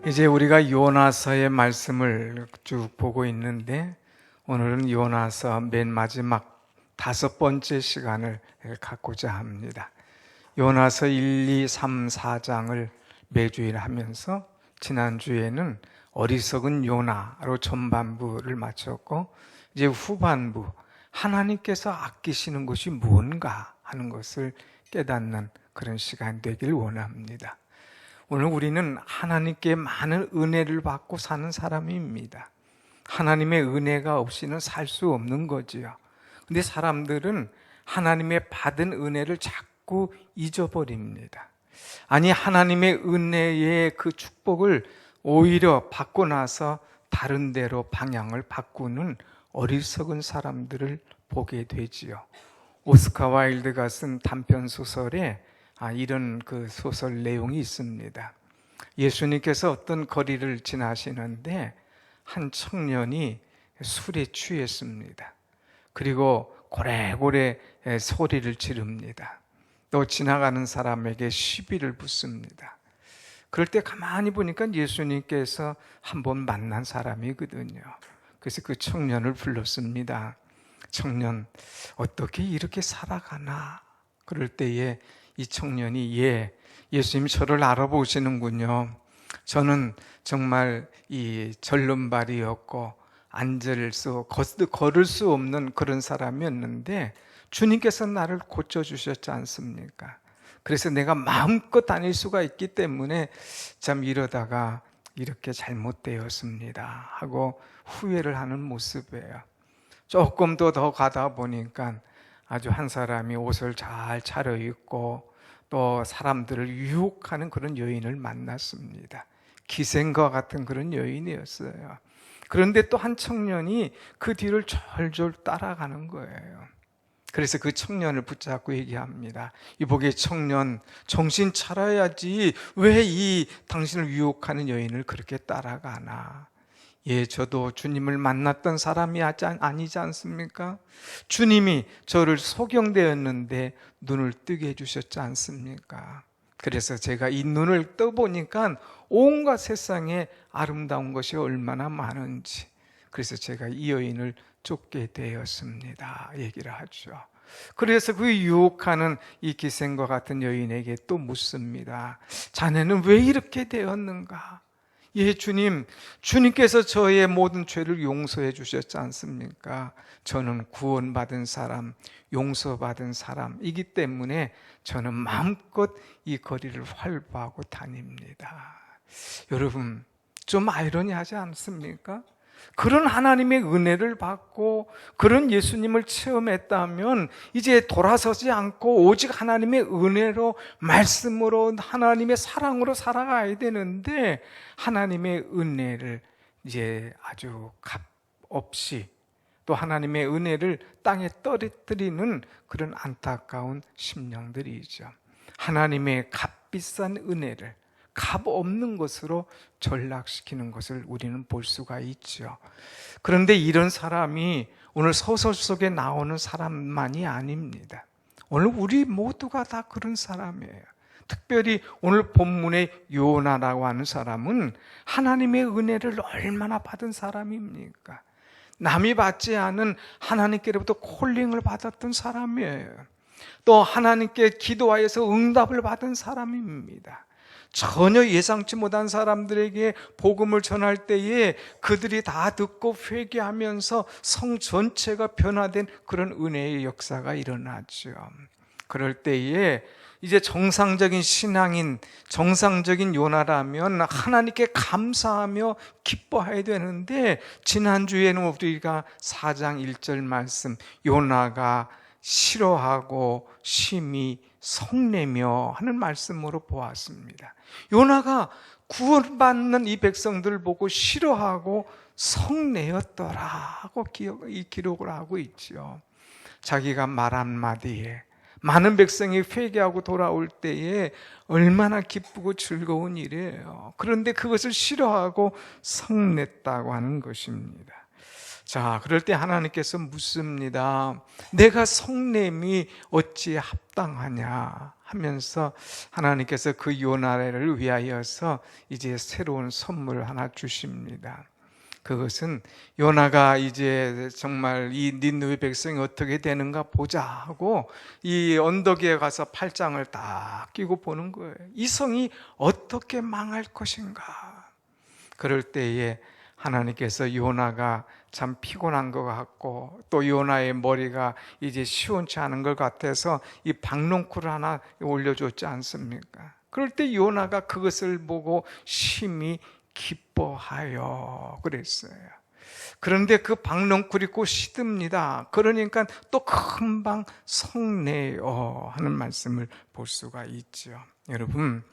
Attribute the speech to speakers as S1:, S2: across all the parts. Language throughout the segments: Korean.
S1: 이제 우리가 요나서의 말씀을 쭉 보고 있는데 오늘은 요나서 맨 마지막 5번째 시간을 갖고자 합니다. 요나서 1, 2, 3, 4장을 매주일 하면서 지난주에는 어리석은 요나로 전반부를 마쳤고 이제 후반부 하나님께서 아끼시는 것이 무언가 하는 것을 깨닫는 그런 시간 되길 원합니다. 오늘 우리는 하나님께 많은 은혜를 받고 사는 사람입니다. 하나님의 은혜가 없이는 살 수 없는 거지요. 근데 사람들은 하나님의 받은 은혜를 자꾸 잊어버립니다. 아니, 하나님의 은혜의 그 축복을 오히려 받고 나서 다른 데로 방향을 바꾸는 어리석은 사람들을 보게 되지요. 오스카 와일드가 쓴 단편 소설에 이런 그 소설 내용이 있습니다. 예수님께서 어떤 거리를 지나시는데 한 청년이 술에 취했습니다. 그리고 고래고래 소리를 지릅니다. 또 지나가는 사람에게 시비를 붙습니다. 그럴 때 가만히 보니까 예수님께서 한번 만난 사람이거든요. 그래서 그 청년을 불렀습니다. 청년, 어떻게 이렇게 살아가나? 그럴 때에 이 청년이 예수님이 저를 알아보시는군요. 저는 정말 이 절름발이었고 걸을 수 없는 그런 사람이었는데 주님께서 나를 고쳐주셨지 않습니까? 그래서 내가 마음껏 다닐 수가 있기 때문에 참 이러다가 이렇게 잘못되었습니다 하고 후회를 하는 모습이에요. 조금 더 가다 보니까 아주 한 사람이 옷을 잘 차려입고 또 사람들을 유혹하는 그런 여인을 만났습니다. 기생과 같은 그런 여인이었어요. 그런데 또 한 청년이 그 뒤를 졸졸 따라가는 거예요. 그래서 그 청년을 붙잡고 얘기합니다. 이보게 청년, 정신 차려야지. 왜 이 당신을 유혹하는 여인을 그렇게 따라가나? 저도 주님을 만났던 사람이 아니지 않습니까? 주님이 저를 소경되었는데 눈을 뜨게 해주셨지 않습니까? 그래서 제가 이 눈을 떠보니까 온갖 세상에 아름다운 것이 얼마나 많은지, 그래서 제가 이 여인을 쫓게 되었습니다 얘기를 하죠. 그래서 그 유혹하는 이 기생과 같은 여인에게 또 묻습니다. 자네는 왜 이렇게 되었는가? 주님께서 저의 모든 죄를 용서해 주셨지 않습니까? 저는 구원받은 사람, 용서받은 사람이기 때문에 저는 마음껏 이 거리를 활보하고 다닙니다. 여러분, 좀 아이러니하지 않습니까? 그런 하나님의 은혜를 받고 그런 예수님을 체험했다면 이제 돌아서지 않고 오직 하나님의 은혜로, 말씀으로, 하나님의 사랑으로 살아가야 되는데 하나님의 은혜를 이제 아주 값없이 또 하나님의 은혜를 땅에 떨어뜨리는 그런 안타까운 심령들이죠. 하나님의 값비싼 은혜를 값 없는 것으로 전락시키는 것을 우리는 볼 수가 있죠. 그런데 이런 사람이 오늘 소설 속에 나오는 사람만이 아닙니다. 오늘 우리 모두가 다 그런 사람이에요. 특별히 오늘 본문의 요나라고 하는 사람은 하나님의 은혜를 얼마나 받은 사람입니까? 남이 받지 않은 하나님께로부터 콜링을 받았던 사람이에요. 또 하나님께 기도하여서 응답을 받은 사람입니다. 전혀 예상치 못한 사람들에게 복음을 전할 때에 그들이 다 듣고 회개하면서 성 전체가 변화된 그런 은혜의 역사가 일어나죠. 그럴 때에 이제 정상적인 신앙인, 정상적인 요나라면 하나님께 감사하며 기뻐해야 되는데 지난주에는 우리가 4장 1절 말씀, 요나가 싫어하고 심히 성내며 하는 말씀으로 보았습니다. 요나가 구원받는 이 백성들을 보고 싫어하고 성내었더라고 이 기록을 하고 있죠. 자기가 말 한마디에 많은 백성이 회개하고 돌아올 때에 얼마나 기쁘고 즐거운 일이에요. 그런데 그것을 싫어하고 성냈다고 하는 것입니다. 자, 그럴 때 하나님께서 묻습니다. 내가 성냄이 어찌 합당하냐 하면서 하나님께서 그 요나를 위하여서 이제 새로운 선물을 하나 주십니다. 그것은 요나가 이제 정말 이 니느웨 백성이 어떻게 되는가 보자 하고 이 언덕 위에 가서 팔짱을 딱 끼고 보는 거예요. 이 성이 어떻게 망할 것인가. 그럴 때에 하나님께서 요나가 참 피곤한 것 같고 또 요나의 머리가 이제 시원치 않은 것 같아서 이 박농쿨을 하나 올려줬지 않습니까? 그럴 때 요나가 그것을 보고 심히 기뻐하여 그랬어요. 그런데 그 박농쿨이 곧 시듭니다. 그러니까 또 금방 성내요 하는 말씀을 볼 수가 있죠. 여러분,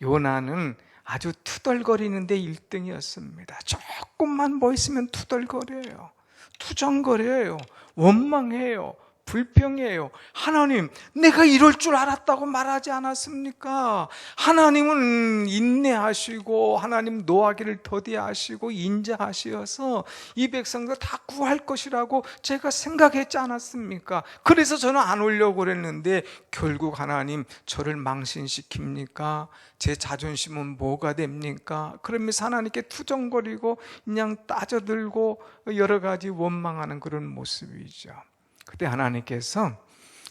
S1: 요나는 아주 투덜거리는데 1등이었습니다. 조금만 뭐 있으면 투덜거려요. 투정거려요. 원망해요. 불평해요. 하나님, 내가 이럴 줄 알았다고 말하지 않았습니까? 하나님은 인내하시고 하나님 노하기를 더디하시고 인자하시어서 이 백성들 다 구할 것이라고 제가 생각했지 않았습니까? 그래서 저는 안 오려고 그랬는데 결국 하나님 저를 망신시킵니까? 제 자존심은 뭐가 됩니까? 그러면서 하나님께 투정거리고 그냥 따져들고 여러 가지 원망하는 그런 모습이죠. 그때 하나님께서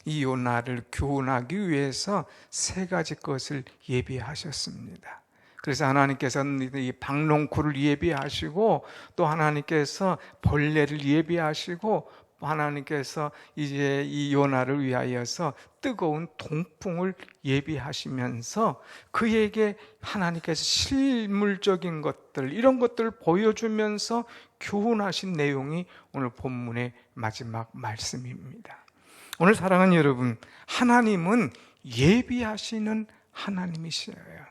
S1: 이 요나를 교훈하기 위해서 3가지 것을 예비하셨습니다. 그래서 하나님께서는 이 박농쿨을 예비하시고 또 하나님께서 벌레를 예비하시고 하나님께서 이제 이 요나를 위하여서 뜨거운 동풍을 예비하시면서 그에게 하나님께서 실물적인 것들 이런 것들을 보여주면서 교훈하신 내용이 오늘 본문의 마지막 말씀입니다. 오늘 사랑하는 여러분, 하나님은 예비하시는 하나님이시에요.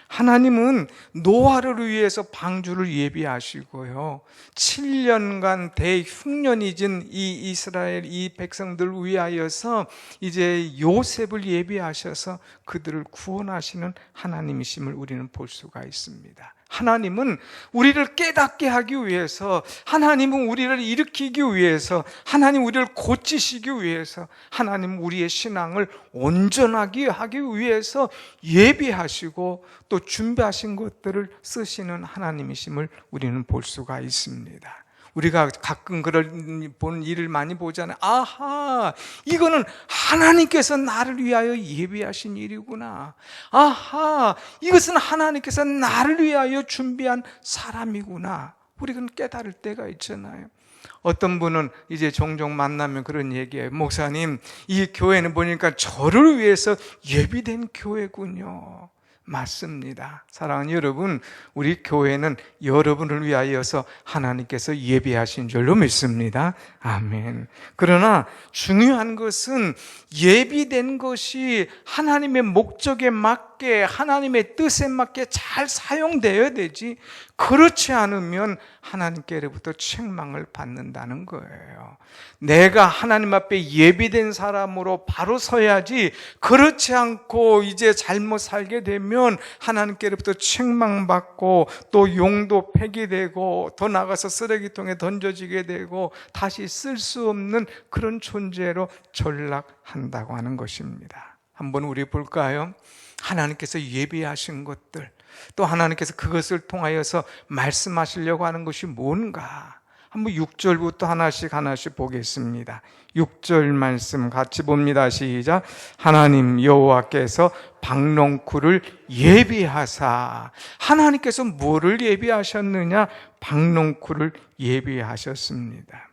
S1: 하나님은 노아를 위해서 방주를 예비하시고요, 7년간 대흉년이 진 이 이스라엘 이 백성들을 위하여서 이제 요셉을 예비하셔서 그들을 구원하시는 하나님이심을 우리는 볼 수가 있습니다. 하나님은 우리를 깨닫게 하기 위해서, 하나님은 우리를 일으키기 위해서, 하나님 우리를 고치시기 위해서, 하나님 우리의 신앙을 온전하게 하기 위해서 예비하시고 또 준비하신 것들을 쓰시는 하나님이심을 우리는 볼 수가 있습니다. 우리가 가끔 그런 일을 많이 보잖아요. 아하, 이거는 하나님께서 나를 위하여 예비하신 일이구나. 아하, 이것은 하나님께서 나를 위하여 준비한 사람이구나. 우리는 깨달을 때가 있잖아요. 어떤 분은 이제 종종 만나면 그런 얘기해요. 목사님, 이 교회는 보니까 저를 위해서 예비된 교회군요. 맞습니다. 사랑하는 여러분, 우리 교회는 여러분을 위하여서 하나님께서 예비하신 줄로 믿습니다. 아멘. 그러나 중요한 것은 예비된 것이 하나님의 목적에 맞게, 하나님의 뜻에 맞게 잘 사용되어야 되지, 그렇지 않으면 하나님께로부터 책망을 받는다는 거예요. 내가 하나님 앞에 예비된 사람으로 바로 서야지, 그렇지 않고 이제 잘못 살게 되면 하나님께로부터 책망받고 또 용도 폐기되고 더 나가서 쓰레기통에 던져지게 되고 다시 쓸 수 없는 그런 존재로 전락한다고 하는 것입니다. 한번 우리 볼까요? 하나님께서 예비하신 것들, 또 하나님께서 그것을 통하여서 말씀하시려고 하는 것이 뭔가, 한번 6절부터 하나씩 보겠습니다. 6절 말씀 같이 봅니다. 시작. 하나님 여호와께서 박농쿨을 예비하사. 하나님께서 뭐를 예비하셨느냐? 박농쿨을 예비하셨습니다.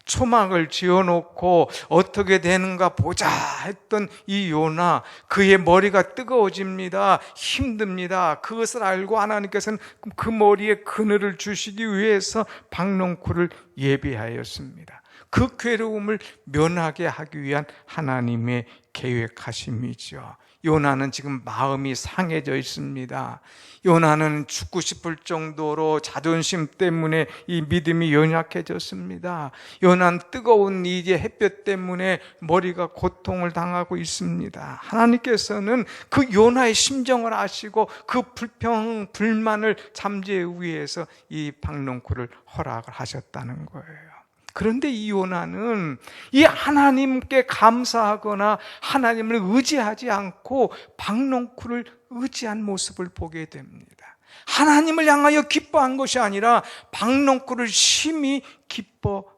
S1: 초막을 지어놓고 어떻게 되는가 보자 했던 이 요나, 그의 머리가 뜨거워집니다. 힘듭니다. 그것을 알고 하나님께서는 그 머리에 그늘을 주시기 위해서 박농쿨을 예비하였습니다. 그 괴로움을 면하게 하기 위한 하나님의 계획하심이죠. 요나는 지금 마음이 상해져 있습니다. 요나는 죽고 싶을 정도로 자존심 때문에 이 믿음이 연약해졌습니다. 요나는 뜨거운 이제 햇볕 때문에 머리가 고통을 당하고 있습니다. 하나님께서는 그 요나의 심정을 아시고 그 불평, 불만을 잠재우기 위해서 이 박농쿨을 허락을 하셨다는 거예요. 그런데 이 요나는 이 하나님께 감사하거나 하나님을 의지하지 않고 박농쿨을 의지한 모습을 보게 됩니다. 하나님을 향하여 기뻐한 것이 아니라 박농쿨을 심히 기뻐하였더라고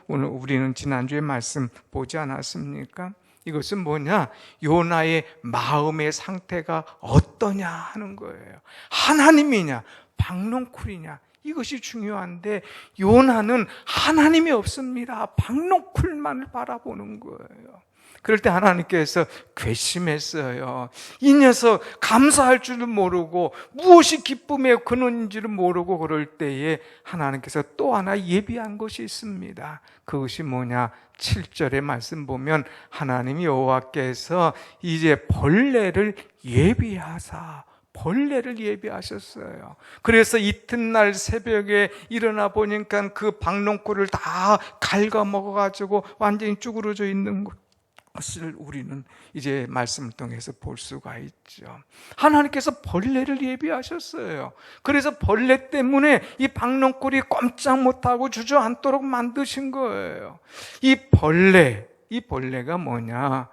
S1: 오늘 우리는 지난주에 말씀 보지 않았습니까? 이것은 뭐냐? 요나의 마음의 상태가 어떠냐 하는 거예요. 하나님이냐 박농쿨이냐, 이것이 중요한데 요나는 하나님이 없습니다. 박농쿨만을 바라보는 거예요. 그럴 때 하나님께서 괘씸했어요. 이 녀석 감사할 줄은 모르고 무엇이 기쁨의 근원인지를 모르고 그럴 때에 하나님께서 또 하나 예비한 것이 있습니다. 그것이 뭐냐? 7절의 말씀 보면 하나님 여호와께서 이제 벌레를 예비하셨어요. 그래서 이튿날 새벽에 일어나 보니까 그 박농쿨을 다 갉아먹어가지고 완전히 쭈그러져 있는 것을 우리는 이제 말씀을 통해서 볼 수가 있죠. 하나님께서 벌레를 예비하셨어요. 그래서 벌레 때문에 이 박농쿨이 꼼짝 못하고 주저앉도록 만드신 거예요. 이 벌레가 뭐냐?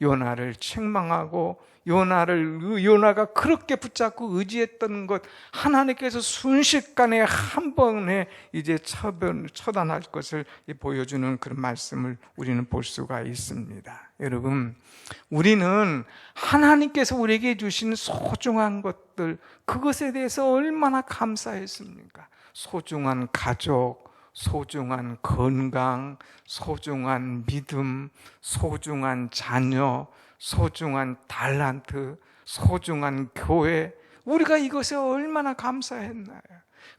S1: 요나를 책망하고 요나가 그렇게 붙잡고 의지했던 것, 하나님께서 순식간에 한 번에 이제 처단할 것을 보여주는 그런 말씀을 우리는 볼 수가 있습니다. 여러분, 우리는 하나님께서 우리에게 주신 소중한 것들, 그것에 대해서 얼마나 감사했습니까? 소중한 가족, 소중한 건강, 소중한 믿음, 소중한 자녀, 소중한 달란트, 소중한 교회, 우리가 이것에 얼마나 감사했나요?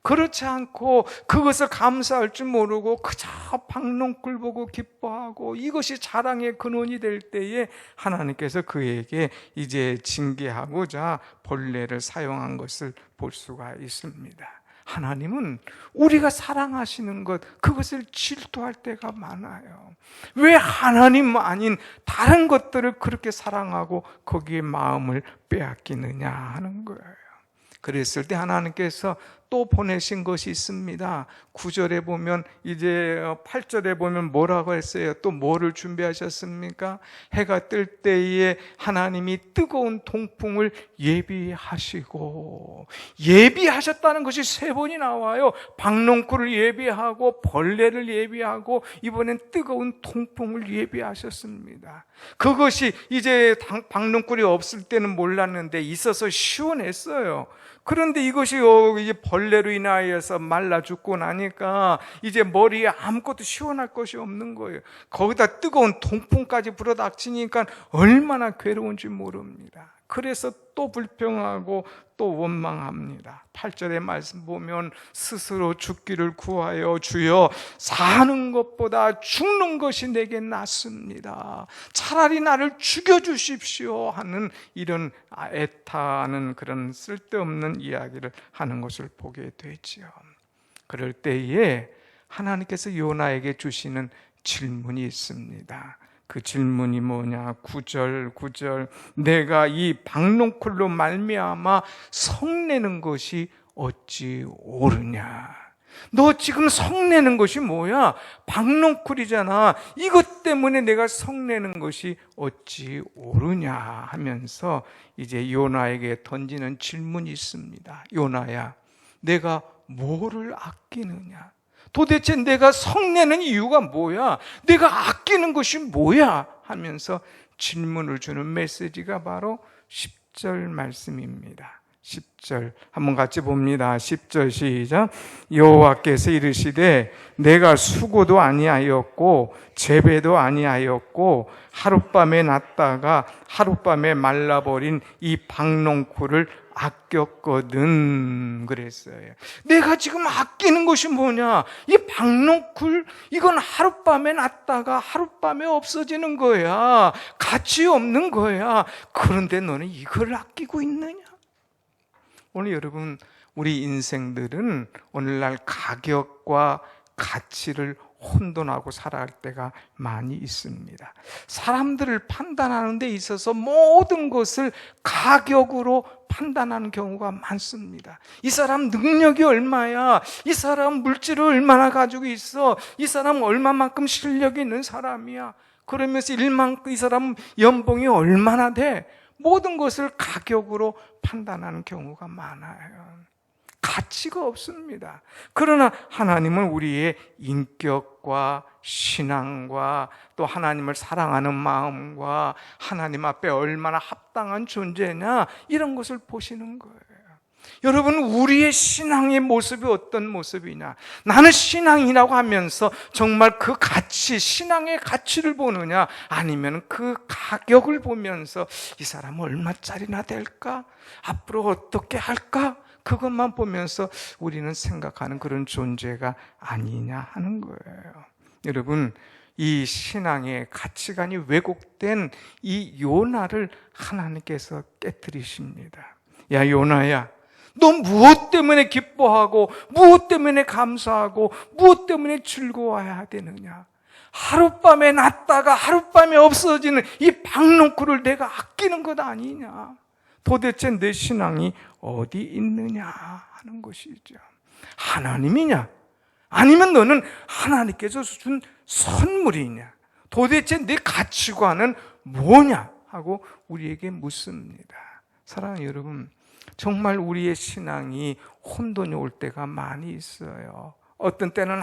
S1: 그렇지 않고 그것을 감사할 줄 모르고 그저 박농쿨 보고 기뻐하고 이것이 자랑의 근원이 될 때에 하나님께서 그에게 이제 징계하고자 벌레를 사용한 것을 볼 수가 있습니다. 하나님은 우리가 사랑하시는 것, 그것을 질투할 때가 많아요. 왜 하나님 아닌 다른 것들을 그렇게 사랑하고 거기에 마음을 빼앗기느냐 하는 거예요. 그랬을 때 하나님께서 또 보내신 것이 있습니다. 9절에 보면 이제 8절에 보면 뭐라고 했어요? 또 뭐를 준비하셨습니까? 해가 뜰 때에 하나님이 뜨거운 동풍을 예비하시고, 예비하셨다는 것이 3번이 나와요. 박농쿨을 예비하고 벌레를 예비하고 이번엔 뜨거운 동풍을 예비하셨습니다. 그것이 이제 박농쿨이 없을 때는 몰랐는데 있어서 시원했어요. 그런데 이것이 이제 벌레로 인하여서 말라 죽고 나니까 이제 머리에 아무것도 시원할 것이 없는 거예요. 거기다 뜨거운 동풍까지 불어닥치니까 얼마나 괴로운지 모릅니다. 그래서 또 불평하고 또 원망합니다. 8절의 말씀 보면 스스로 죽기를 구하여 주여 사는 것보다 죽는 것이 내게 낫습니다. 차라리 나를 죽여주십시오 하는 이런 애타는 그런 쓸데없는 이야기를 하는 것을 보게 되지요. 그럴 때에 하나님께서 요나에게 주시는 질문이 있습니다. 그 질문이 뭐냐? 9절 내가 이 박농쿨로 말미암아 성내는 것이 어찌 옳으냐? 너 지금 성내는 것이 뭐야? 박농쿨이잖아. 이것 때문에 내가 성내는 것이 어찌 옳으냐 하면서 이제 요나에게 던지는 질문이 있습니다. 요나야, 내가 뭐를 아끼느냐? 도대체 내가 성내는 이유가 뭐야? 내가 아끼는 것이 뭐야? 하면서 질문을 주는 메시지가 바로 10절 말씀입니다. 10절 한번 같이 봅니다. 10절 시작. 여호와께서 이르시되 내가 수고도 아니하였고 재배도 아니하였고 하룻밤에 났다가 하룻밤에 말라버린 이 박농쿨을 아꼈거든 그랬어요. 내가 지금 아끼는 것이 뭐냐? 이 박농쿨, 이건 하룻밤에 났다가 하룻밤에 없어지는 거야. 가치 없는 거야. 그런데 너는 이걸 아끼고 있느냐? 오늘 여러분, 우리 인생들은 오늘날 가격과 가치를 혼돈하고 살아갈 때가 많이 있습니다. 사람들을 판단하는 데 있어서 모든 것을 가격으로 판단하는 경우가 많습니다. 이 사람 능력이 얼마야? 이 사람 물질을 얼마나 가지고 있어? 이 사람 얼마만큼 실력이 있는 사람이야? 그러면서 이 사람 연봉이 얼마나 돼? 모든 것을 가격으로 판단하는 경우가 많아요. 가치가 없습니다. 그러나 하나님은 우리의 인격과 신앙과 또 하나님을 사랑하는 마음과 하나님 앞에 얼마나 합당한 존재냐, 이런 것을 보시는 거예요. 여러분, 우리의 신앙의 모습이 어떤 모습이냐? 나는 신앙이라고 하면서 정말 그 가치, 신앙의 가치를 보느냐? 아니면 그 가격을 보면서 이 사람은 얼마짜리나 될까? 앞으로 어떻게 할까? 그것만 보면서 우리는 생각하는 그런 존재가 아니냐 하는 거예요. 여러분, 이 신앙의 가치관이 왜곡된 이 요나를 하나님께서 깨뜨리십니다. 야, 요나야, 너 무엇 때문에 기뻐하고 무엇 때문에 감사하고 무엇 때문에 즐거워해야 되느냐? 하룻밤에 났다가 하룻밤에 없어지는 이 박농쿨을 내가 아끼는 것 아니냐? 도대체 내 신앙이 어디 있느냐 하는 것이죠. 하나님이냐? 아니면 너는 하나님께서 준 선물이냐? 도대체 내 가치관은 뭐냐? 하고 우리에게 묻습니다. 사랑하는 여러분, 정말 우리의 신앙이 혼돈이 올 때가 많이 있어요. 어떤 때는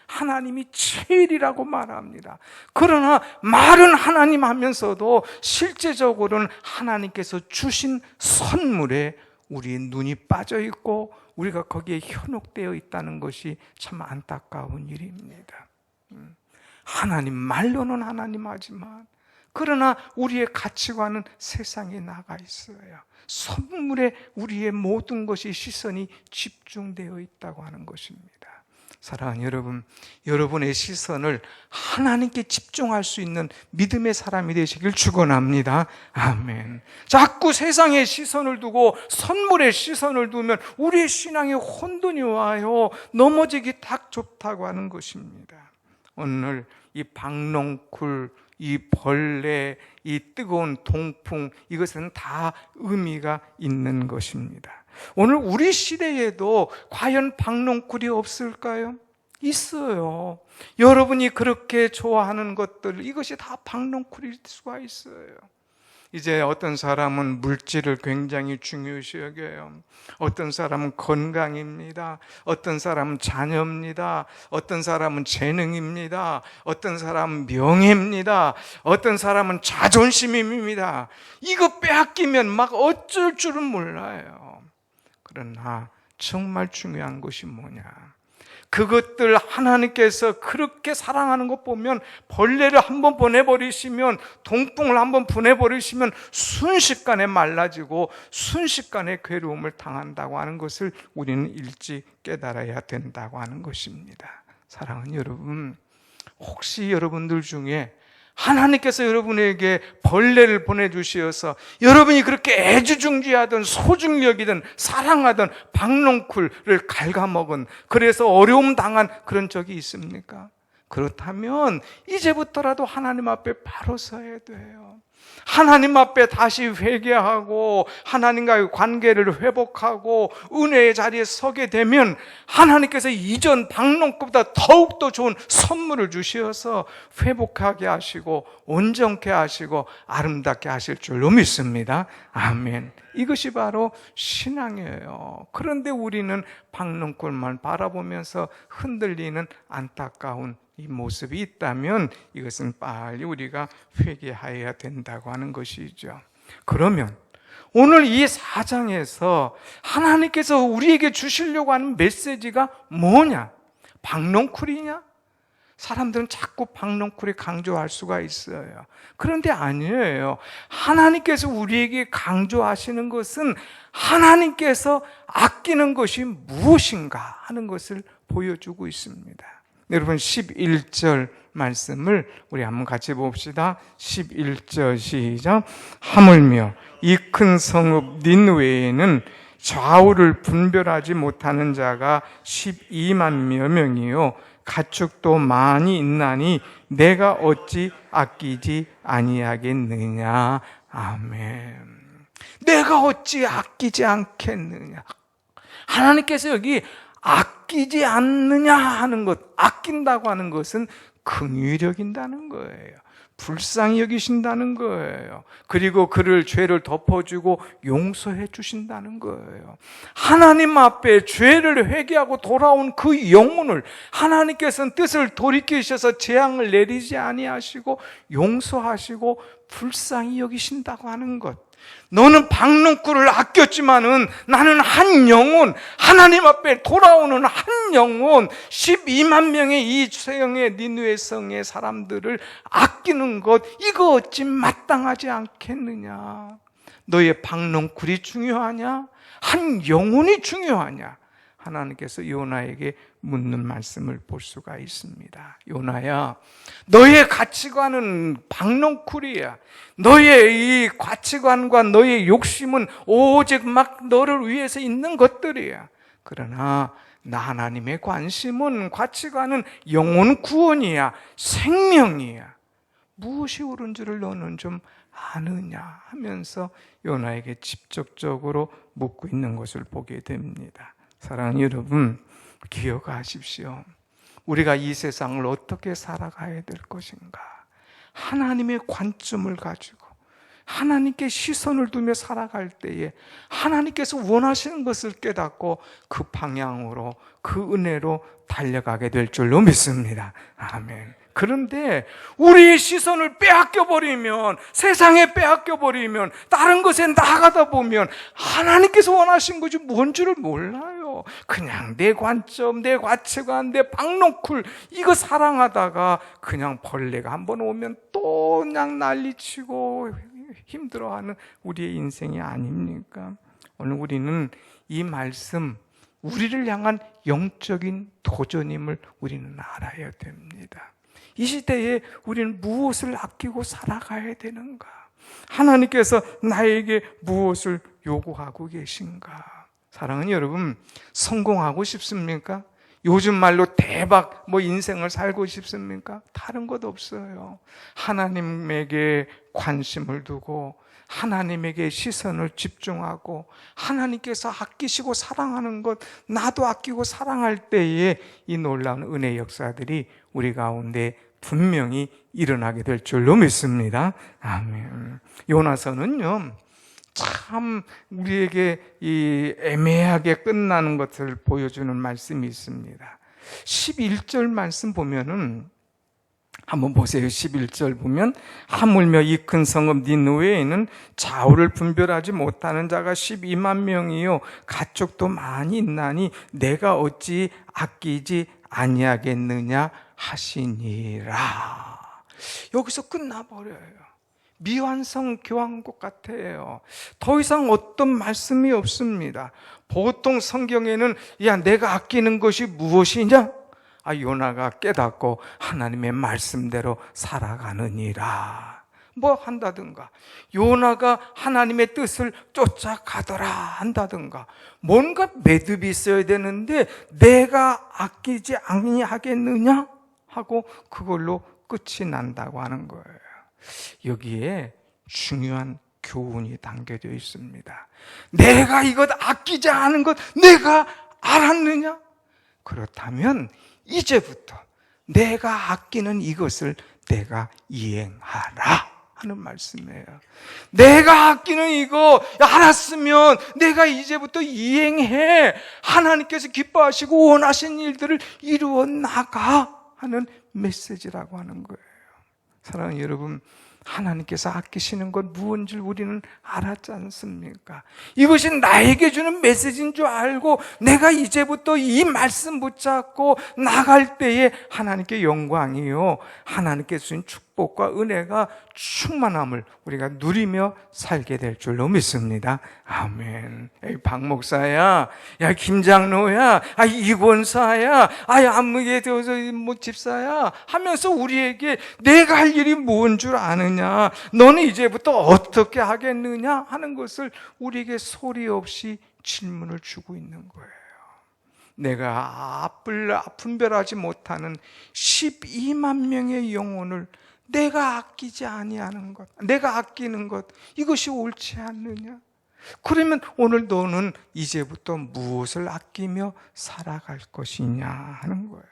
S1: 하나님이 제일이라고 말합니다. 그러나 말은 하나님 하면서도 실제적으로는 하나님께서 주신 선물에 우리의 눈이 빠져 있고 우리가 거기에 현혹되어 있다는 것이 참 안타까운 일입니다. 하나님, 말로는 하나님 하지만 그러나 우리의 가치관은 세상에 나가 있어요. 선물에 우리의 모든 것이, 시선이 집중되어 있다고 하는 것입니다. 사랑하는 여러분, 여러분의 시선을 하나님께 집중할 수 있는 믿음의 사람이 되시길 축원합니다. 아멘. 자꾸 세상의 시선을 두고 선물의 시선을 두면 우리의 신앙에 혼돈이 와요. 넘어지기 딱 좋다고 하는 것입니다. 오늘 이 박농쿨, 이 벌레, 이 뜨거운 동풍, 이것은 다 의미가 있는 것입니다. 오늘 우리 시대에도 과연 박농쿨이 없을까요? 있어요. 여러분이 그렇게 좋아하는 것들, 이것이 다 박농쿨일 수가 있어요. 이제 어떤 사람은 물질을 굉장히 중요시 여겨요. 어떤 사람은 건강입니다. 어떤 사람은 자녀입니다. 어떤 사람은 재능입니다. 어떤 사람은 명예입니다. 어떤 사람은 자존심입니다. 이거 빼앗기면 막 어쩔 줄은 몰라요. 그러나 정말 중요한 것이 뭐냐? 그것들 하나님께서 그렇게 사랑하는 것 보면 벌레를 한번 보내버리시면, 동풍을 한번 보내버리시면 순식간에 말라지고 순식간에 괴로움을 당한다고 하는 것을 우리는 일찍 깨달아야 된다고 하는 것입니다. 사랑하는 여러분, 혹시 여러분들 중에 하나님께서 여러분에게 벌레를 보내주셔서 여러분이 그렇게 애지중지하던 소중히 여기던 사랑하던 박농쿨을 갉아먹은, 그래서 어려움 당한 그런 적이 있습니까? 그렇다면 이제부터라도 하나님 앞에 바로 서야 돼요. 하나님 앞에 다시 회개하고 하나님과의 관계를 회복하고 은혜의 자리에 서게 되면 하나님께서 이전 박농쿨보다 더욱더 좋은 선물을 주셔서 회복하게 하시고 온전케 하시고 아름답게 하실 줄로 믿습니다. 아멘. 이것이 바로 신앙이에요. 그런데 우리는 박농쿨만 바라보면서 흔들리는 안타까운 이 모습이 있다면 이것은 빨리 우리가 회개해야 된다고 하는 것이죠. 그러면 오늘 이 4장에서 하나님께서 우리에게 주시려고 하는 메시지가 뭐냐? 박농쿨이냐? 사람들은 자꾸 박농쿨에 강조할 수가 있어요. 그런데 아니에요. 하나님께서 우리에게 강조하시는 것은 하나님께서 아끼는 것이 무엇인가 하는 것을 보여주고 있습니다. 여러분, 11절 말씀을 우리 한번 같이 봅시다. 11절 시작. 하물며 이 큰 성읍 닌웨에는 좌우를 분별하지 못하는 자가 12만 여 명이요 가축도 많이 있나니 내가 어찌 아끼지 아니하겠느냐. 아멘. 내가 어찌 아끼지 않겠느냐. 하나님께서 여기 아끼지 않느냐 하는 것, 아낀다고 하는 것은 긍휼히 여긴다는 거예요. 불쌍히 여기신다는 거예요. 그리고 그를 죄를 덮어주고 용서해 주신다는 거예요. 하나님 앞에 죄를 회개하고 돌아온 그 영혼을 하나님께서는 뜻을 돌이키셔서 재앙을 내리지 아니하시고 용서하시고 불쌍히 여기신다고 하는 것. 너는 박농쿨을 아꼈지만은 나는 한 영혼, 하나님 앞에 돌아오는 한 영혼, 12만 명의 이 성의 니느웨 성의 사람들을 아끼는 것, 이거 어찌 마땅하지 않겠느냐? 너의 박농쿨이 중요하냐? 한 영혼이 중요하냐? 하나님께서 요나에게 묻는 말씀을 볼 수가 있습니다. 요나야, 너의 가치관은 박농쿨이야. 너의 이 가치관과 너의 욕심은 오직 막 너를 위해서 있는 것들이야. 그러나 나 하나님의 관심은, 가치관은 영혼 구원이야, 생명이야. 무엇이 옳은 줄을 너는 좀 아느냐 하면서 요나에게 직접적으로 묻고 있는 것을 보게 됩니다. 사랑하는 여러분, 기억하십시오. 우리가 이 세상을 어떻게 살아가야 될 것인가? 하나님의 관점을 가지고 하나님께 시선을 두며 살아갈 때에 하나님께서 원하시는 것을 깨닫고 그 방향으로, 그 은혜로 달려가게 될 줄로 믿습니다. 아멘. 그런데 우리의 시선을 빼앗겨버리면, 세상에 빼앗겨버리면, 다른 것에 나가다 보면 하나님께서 원하신 것이 뭔 줄을 몰라요. 그냥 내 관점, 내 가치관, 내 박농쿨 이거 사랑하다가 그냥 벌레가 한번 오면 또 그냥 난리치고 힘들어하는 우리의 인생이 아닙니까? 오늘 우리는 이 말씀, 우리를 향한 영적인 도전임을 우리는 알아야 됩니다. 이 시대에 우리는 무엇을 아끼고 살아가야 되는가? 하나님께서 나에게 무엇을 요구하고 계신가? 사랑하는 여러분, 성공하고 싶습니까? 요즘 말로 대박 인생을 살고 싶습니까? 다른 것 없어요. 하나님에게 관심을 두고 하나님에게 시선을 집중하고 하나님께서 아끼시고 사랑하는 것, 나도 아끼고 사랑할 때에 이 놀라운 은혜의 역사들이 우리 가운데 분명히 일어나게 될 줄로 믿습니다. 아멘. 요나서는요, 참 우리에게 이 애매하게 끝나는 것을 보여주는 말씀이 있습니다. 11절 말씀 보면은 한번 보세요. 11절 보면 하물며 이 큰 성읍 니느웨에는 좌우를 분별하지 못하는 자가 12만 명이요 가축도 많이 있나니 내가 어찌 아끼지 아니하겠느냐 하시니라. 여기서 끝나버려요. 미완성 교환곡 같아요. 더 이상 어떤 말씀이 없습니다. 보통 성경에는 야 내가 아끼는 것이 무엇이냐? 요나가 깨닫고 하나님의 말씀대로 살아가느니라. 뭐 한다든가, 요나가 하나님의 뜻을 쫓아가더라 한다든가, 뭔가 매듭이 있어야 되는데 내가 아끼지 아니하겠느냐 하고 그걸로 끝이 난다고 하는 거예요. 여기에 중요한 교훈이 담겨져 있습니다. 내가 이것 아끼지 않은 것 내가 알았느냐? 그렇다면 이제부터 내가 아끼는 이것을 내가 이행하라 하는 말씀이에요. 내가 아끼는 이거 알았으면 내가 이제부터 이행해. 하나님께서 기뻐하시고 원하신 일들을 이루어 나가 하는 메시지라고 하는 거예요. 사랑하는 여러분, 하나님께서 아끼시는 것 무엇인지 우리는 알았지 않습니까? 이것이 나에게 주는 메시지인 줄 알고 내가 이제부터 이 말씀 붙잡고 나갈 때에 하나님께 영광이요, 하나님께 주신 축복과 은혜가 충만함을 우리가 누리며 살게 될 줄로 믿습니다. 아멘. 박 목사야, 야 김장로야, 이 권사야, 안무개 집사야 하면서 우리에게 내가 할 일이 뭔 줄 아느냐, 너는 이제부터 어떻게 하겠느냐 하는 것을 우리에게 소리 없이 질문을 주고 있는 거예요. 내가 분별하지 못하는 12만 명의 영혼을 내가 아끼지 아니하는 것, 내가 아끼는 것, 이것이 옳지 않느냐? 그러면 오늘 너는 이제부터 무엇을 아끼며 살아갈 것이냐 하는 거예요.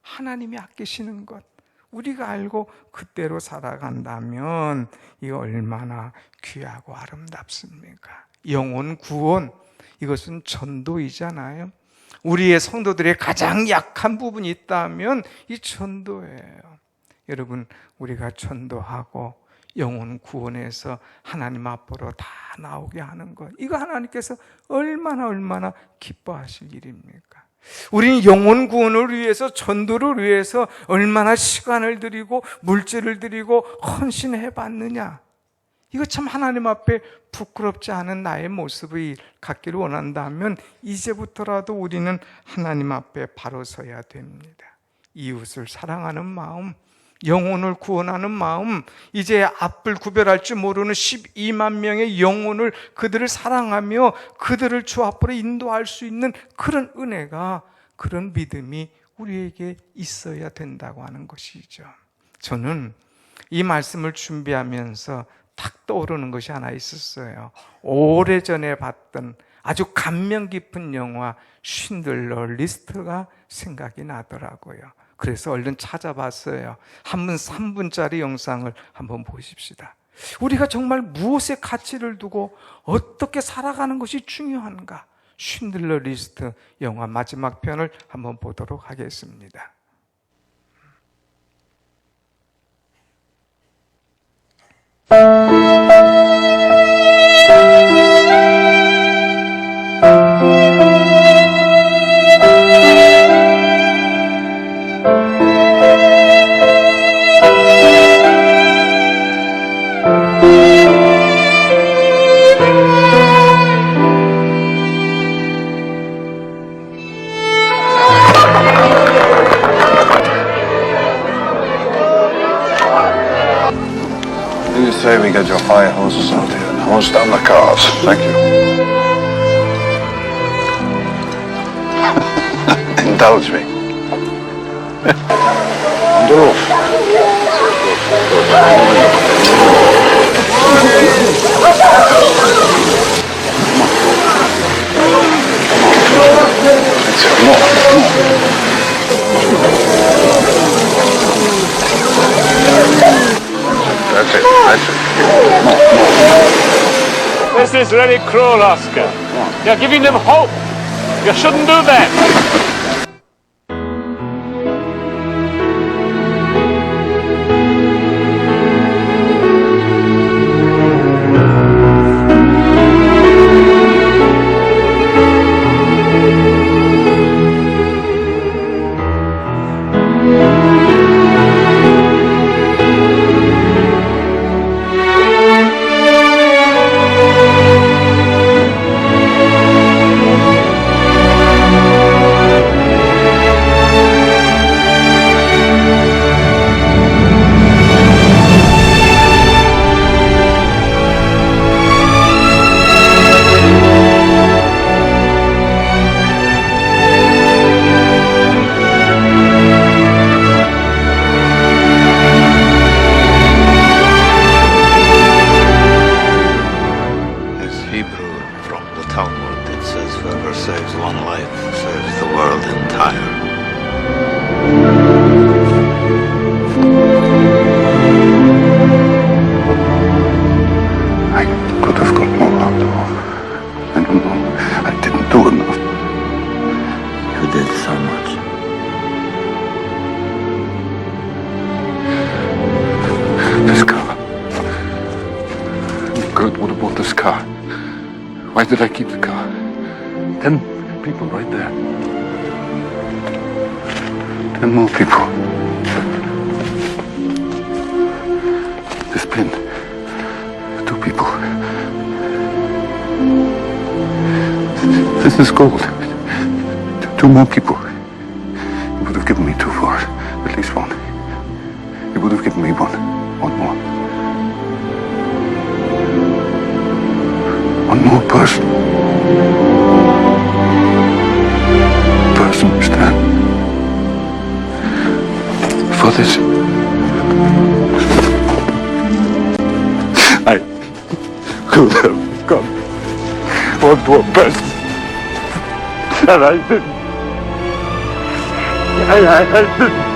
S1: 하나님이 아끼시는 것, 우리가 알고 그대로 살아간다면 이거 얼마나 귀하고 아름답습니까? 영혼 구원, 이것은 전도이잖아요. 우리의 성도들의 가장 약한 부분이 있다면 이 전도예요. 여러분, 우리가 전도하고 영혼 구원해서 하나님 앞으로 다 나오게 하는 것, 이거 하나님께서 얼마나 기뻐하실 일입니까? 우리는 영혼 구원을 위해서, 전도를 위해서 얼마나 시간을 들이고 물질을 들이고 헌신해 봤느냐? 이거 참 하나님 앞에 부끄럽지 않은 나의 모습을 갖기를 원한다면 이제부터라도 우리는 하나님 앞에 바로 서야 됩니다. 이웃을 사랑하는 마음, 영혼을 구원하는 마음, 이제 앞을 구별할 줄 모르는 12만 명의 영혼을, 그들을 사랑하며 그들을 주 앞으로 인도할 수 있는 그런 은혜가, 그런 믿음이 우리에게 있어야 된다고 하는 것이죠. 저는 이 말씀을 준비하면서 탁 떠오르는 것이 하나 있었어요. 오래전에 봤던 아주 감명 깊은 영화 쉰들러 리스트가 생각이 나더라고요. 그래서 얼른 찾아봤어요. 한번 3분짜리 영상을 한번 보십시다. 우리가 정말 무엇에 가치를 두고 어떻게 살아가는 것이 중요한가? 쉰들러 리스트 영화 마지막 편을 한번 보도록 하겠습니다.
S2: Say we get your fire hose or something. I won't stop my cars. Thank you. Indulge me. On the roof. That's it. Come on. That's it.
S3: This is really cruel, Oscar. You're giving them hope. You shouldn't do that.
S2: Why did I keep the car? 10 people right there. 10 more people. This pin. 2 people. This is gold. 2 more people. He would have given me 2 for it. At least 1. He would have given me 1. 1 more. 1 more person. must understand. For this, I could have become one more person. And I didn't. I didn't.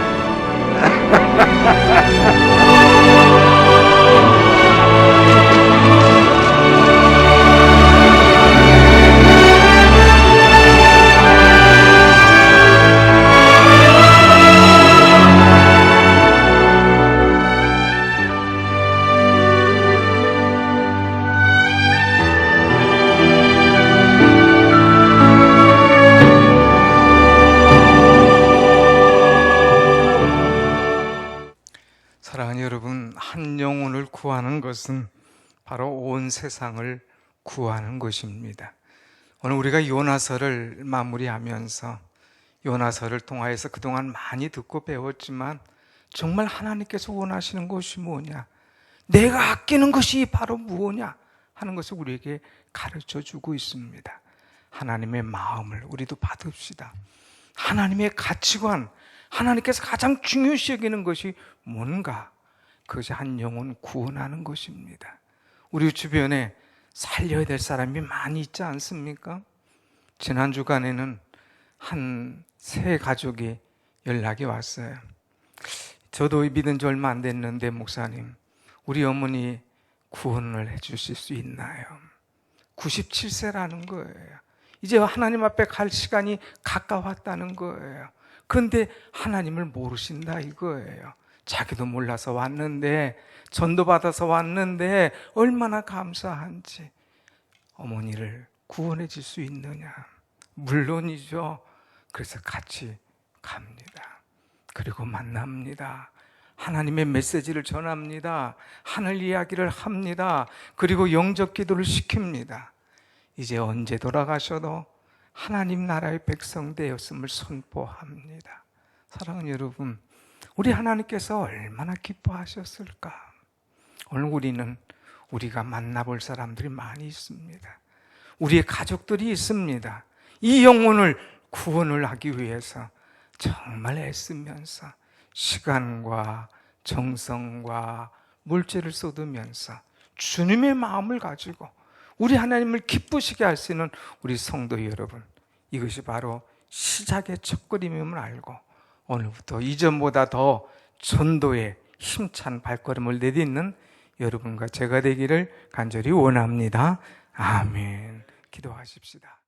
S1: 사랑하는 여러분, 한 영혼을 구하는 것은 바로 온 세상을 구하는 것입니다. 오늘 우리가 요나서를 마무리하면서 요나서를 통하여서 그동안 많이 듣고 배웠지만 정말 하나님께서 원하시는 것이 뭐냐, 내가 아끼는 것이 바로 무엇냐 하는 것을 우리에게 가르쳐주고 있습니다. 하나님의 마음을 우리도 받읍시다. 하나님의 가치관, 하나님께서 가장 중요시 여기는 것이 뭔가, 그것이 한 영혼 구원하는 것입니다. 우리 주변에 살려야 될 사람이 많이 있지 않습니까? 지난 주간에는 한 세 가족이 연락이 왔어요. 저도 믿은 지 얼마 안 됐는데, 목사님, 우리 어머니 구원을 해 주실 수 있나요? 97세라는 거예요. 이제 하나님 앞에 갈 시간이 가까웠다는 거예요. 그런데 하나님을 모르신다 이거예요. 자기도 몰라서 왔는데, 전도 받아서 왔는데 얼마나 감사한지. 어머니를 구원해 줄 수 있느냐? 물론이죠. 그래서 같이 갑니다. 그리고 만납니다. 하나님의 메시지를 전합니다. 하늘 이야기를 합니다. 그리고 영접 기도를 시킵니다. 이제 언제 돌아가셔도 하나님 나라의 백성 되었음을 선포합니다. 사랑하는 여러분, 우리 하나님께서 얼마나 기뻐하셨을까? 오늘 우리는 우리가 만나볼 사람들이 많이 있습니다. 우리의 가족들이 있습니다. 이 영혼을 구원을 하기 위해서 정말 애쓰면서 시간과 정성과 물질을 쏟으면서 주님의 마음을 가지고 우리 하나님을 기쁘시게 할 수 있는 우리 성도 여러분, 이것이 바로 시작의 첫걸음임을 알고 오늘부터 이전보다 더 전도에 힘찬 발걸음을 내딛는 여러분과 제가 되기를 간절히 원합니다. 아멘. 기도하십시다.